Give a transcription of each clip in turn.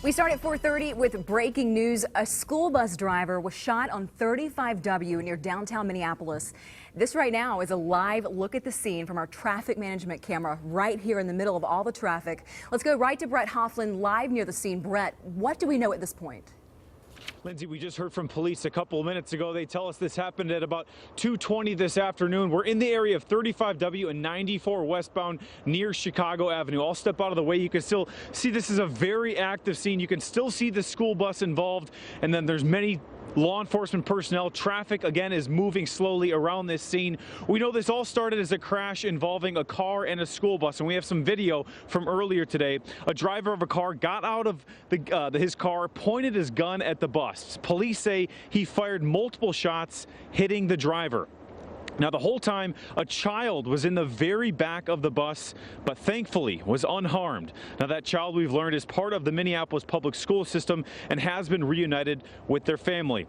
We start at 4:30 with breaking news. A school bus driver was shot on 35W near downtown Minneapolis. This right now is a live look at the scene from our traffic management camera right here in the middle of all the traffic. Let's go right to Brett Hoffland live near the scene. Brett, what do we know at this point? Lindsay, we just heard from police a couple of minutes ago. They tell us this happened at about 2:20 this afternoon. We're in the area of 35W and 94 westbound near Chicago Avenue. I'll step out of the way. You can still see this is a very active scene. You can still see the school bus involved, and then there's many law enforcement personnel. Traffic, again, is moving slowly around this scene. We know this all started as a crash involving a car and a school bus, and we have some video from earlier today. A driver of a car got out of his car, pointed his gun at the bus. Police say he fired multiple shots, hitting the driver. Now, the whole time, a child was in the very back of the bus, but thankfully was unharmed. Now, that child, we've learned, is part of the Minneapolis public school system and has been reunited with their family.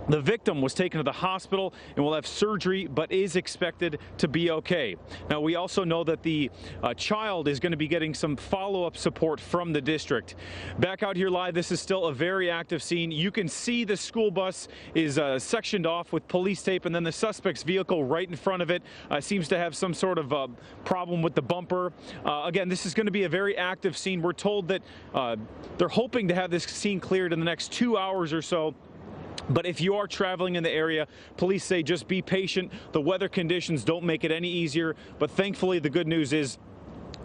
The victim was taken to the hospital and will have surgery, but is expected to be okay. Now, we also know that the child is going to be getting some follow-up support from the district. Back out here live, this is still a very active scene. You can see the school bus is sectioned off with police tape, and then the suspect's vehicle right in front of it seems to have some sort of problem with the bumper. Again, this is going to be a very active scene. We're told that they're hoping to have this scene cleared in the next 2 hours or so. But if you are traveling in the area, police say just be patient. The weather conditions don't make it any easier. But thankfully, the good news is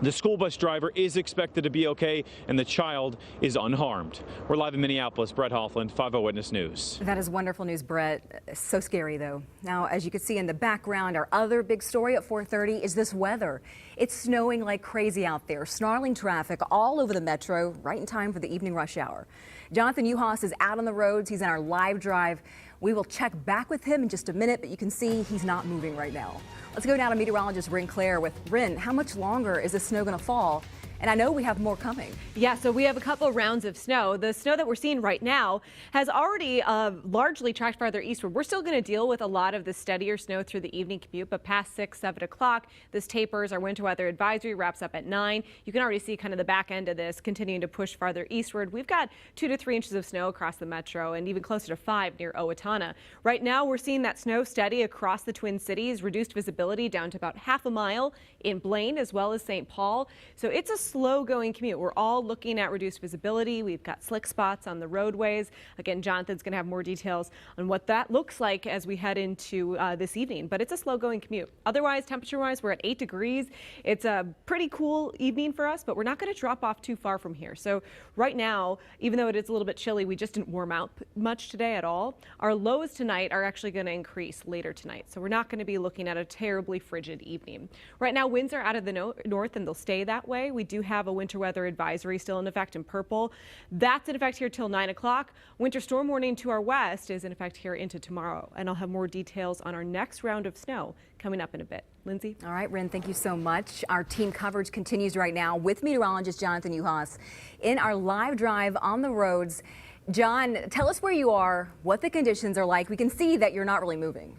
the school bus driver is expected to be okay, and the child is unharmed. We're live in Minneapolis. Brett Hoffland, 5 Eyewitness News. That is wonderful news, Brett. So scary, though. Now, as you can see in the background, our other big story at 4:30 is this weather. It's snowing like crazy out there, snarling traffic all over the metro, right in time for the evening rush hour. Jonathan Uhas is out on the roads. He's in our live drive. We will check back with him in just a minute, but you can see he's not moving right now. Let's go now to meteorologist Rin Claire with Rin. How much longer is the snow going to fall? And I know we have more coming. Yeah, so we have a couple rounds of snow. The snow that we're seeing right now has already largely tracked farther eastward. We're still going to deal with a lot of the steadier snow through the evening commute, but past 6, 7 o'clock, this tapers. Our winter weather advisory wraps up at 9. You can already see kind of the back end of this continuing to push farther eastward. We've got 2 to 3 inches of snow across the metro and even closer to 5 near Owatonna. Right now, we're seeing that snow steady across the Twin Cities, reduced visibility down to about half a mile in Blaine as well as St. Paul. So it's a slow going commute. We're all looking at reduced visibility. We've got slick spots on the roadways. Again, Jonathan's going to have more details on what that looks like as we head into this evening, but it's a slow going commute. Otherwise, temperature wise, we're at 8 degrees. It's a pretty cool evening for us, but we're not going to drop off too far from here. So right now, even though it is a little bit chilly, we just didn't warm out much today at all. Our lows tonight are actually going to increase later tonight. So we're not going to be looking at a terribly frigid evening. Right now, winds are out of the north and they'll stay that way. We do have a winter weather advisory still in effect in purple. That's in effect here till 9 o'clock. Winter storm warning to our west is in effect here into tomorrow. And I'll have more details on our next round of snow coming up in a bit. Lindsay? All right, Rin, thank you so much. Our team coverage continues right now with meteorologist Jonathan Uhas in our live drive on the roads. John, tell us where you are, what the conditions are like. We can see that you're not really moving.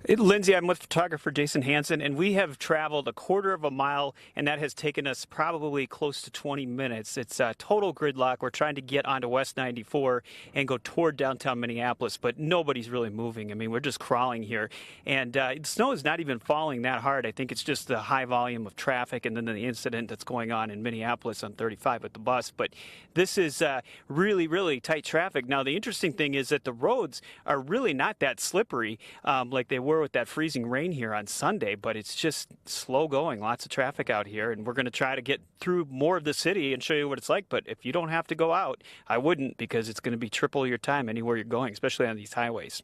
Lindsay, I'm with photographer Jason Hansen, and we have traveled a quarter of a mile, and that has taken us probably close to 20 minutes. It's total gridlock. We're trying to get onto West 94 and go toward downtown Minneapolis, but nobody's really moving. I mean, we're just crawling here, and snow is not even falling that hard. I think it's just the high volume of traffic and then the incident that's going on in Minneapolis on 35 with the bus. But this is really, really tight traffic. Now, the interesting thing is that the roads are really not that slippery like they were with that freezing rain here on Sunday, but it's just slow going. Lots of traffic out here, and we're going to try to get through more of the city and show you what it's like. But if you don't have to go out, I wouldn't, because it's going to be triple your time anywhere you're going, especially on these highways.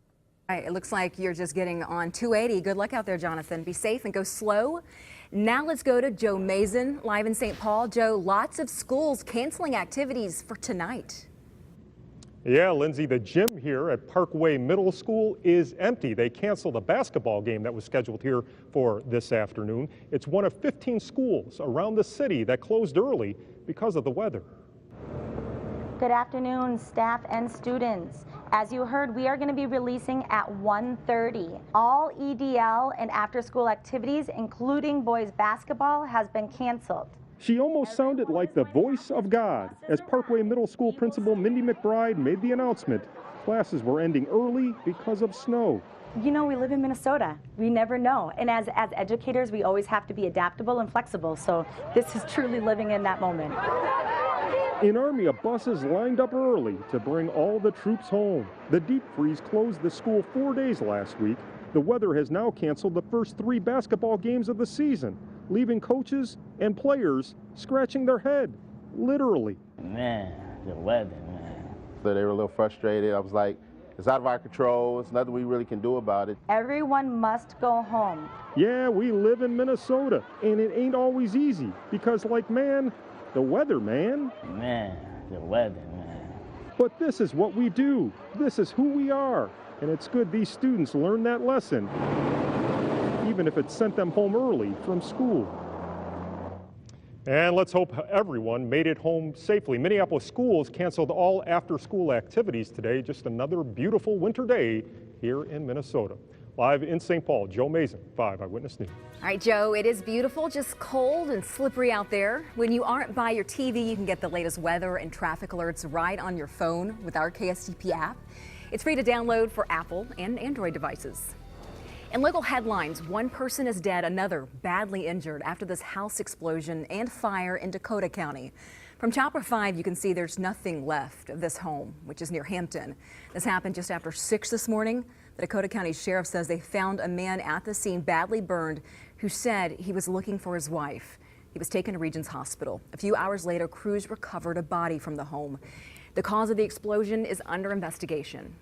All right, it looks like you're just getting on 280. Good luck out there, Jonathan. Be safe and go slow. Now let's go to Joe Mason, live in St. Paul. Joe, lots of schools canceling activities for tonight. Yeah, Lindsay, the gym here at Parkway Middle School is empty. They canceled a basketball game that was scheduled here for this afternoon. It's one of 15 schools around the city that closed early because of the weather. Good afternoon, staff and students. As you heard, we are going to be releasing at 1:30. All EDL and after-school activities, including boys basketball, has been canceled. She almost sounded like the voice of God as Parkway Middle School principal Mindy McBride made the announcement. Classes were ending early because of snow. You know, we live in Minnesota. We never know. And as educators, we always have to be adaptable and flexible. So this is truly living in that moment. An army of buses lined up early to bring all the troops home. The deep freeze closed the school 4 days last week. The weather has now canceled the first 3 basketball games of the season, leaving coaches and players scratching their head, literally. Man, the weather, man. So they were a little frustrated. I was like, it's out of our control. It's nothing we really can do about it. Everyone must go home. Yeah, we live in Minnesota, and it ain't always easy because, like, man, the weather, man. Man, the weather, man. But this is what we do. This is who we are. And it's good these students learn that lesson, even if it sent them home early from school. And let's hope everyone made it home safely. Minneapolis schools canceled all after-school activities today. Just another beautiful winter day here in Minnesota. Live in St. Paul, Joe Mason, 5 Eyewitness News. All right, Joe, it is beautiful, just cold and slippery out there. When you aren't by your TV, you can get the latest weather and traffic alerts right on your phone with our KSTP app. It's free to download for Apple and Android devices. In local headlines, one person is dead, another badly injured after this house explosion and fire in Dakota County. From Chopper 5, you can see there's nothing left of this home, which is near Hampton. This happened just after 6 this morning. The Dakota County Sheriff says they found a man at the scene badly burned who said he was looking for his wife. He was taken to Regions Hospital. A few hours later, crews recovered a body from the home. The cause of the explosion is under investigation.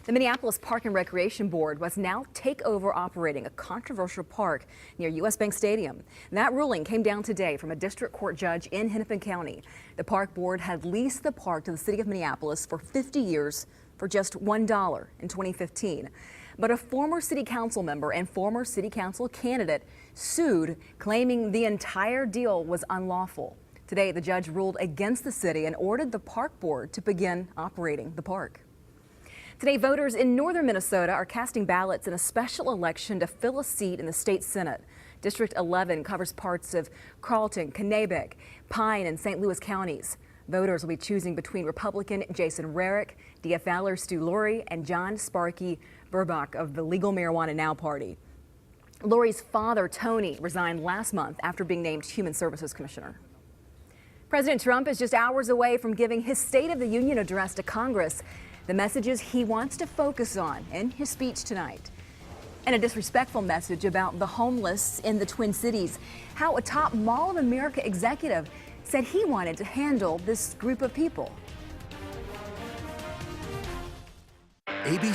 The Minneapolis Park and Recreation Board must now take over operating a controversial park near U.S. Bank Stadium. That ruling came down today from a district court judge in Hennepin County. The park board had leased the park to the city of Minneapolis for 50 years for just $1 in 2015. But a former city council member and former city council candidate sued, claiming the entire deal was unlawful. Today, the judge ruled against the city and ordered the park board to begin operating the park. Today, voters in northern Minnesota are casting ballots in a special election to fill a seat in the state Senate. District 11 covers parts of Carlton, Kanabec, Pine, and St. Louis counties. Voters will be choosing between Republican Jason Rarick, DFLer Stu Lurie, and John Sparky Burbach of the Legal Marijuana Now Party. Lurie's father, Tony, resigned last month after being named Human Services Commissioner. President Trump is just hours away from giving his State of the Union address to Congress. The messages he wants to focus on in his speech tonight. And a disrespectful message about the homeless in the Twin Cities. How a top Mall of America executive said he wanted to handle this group of people. ABC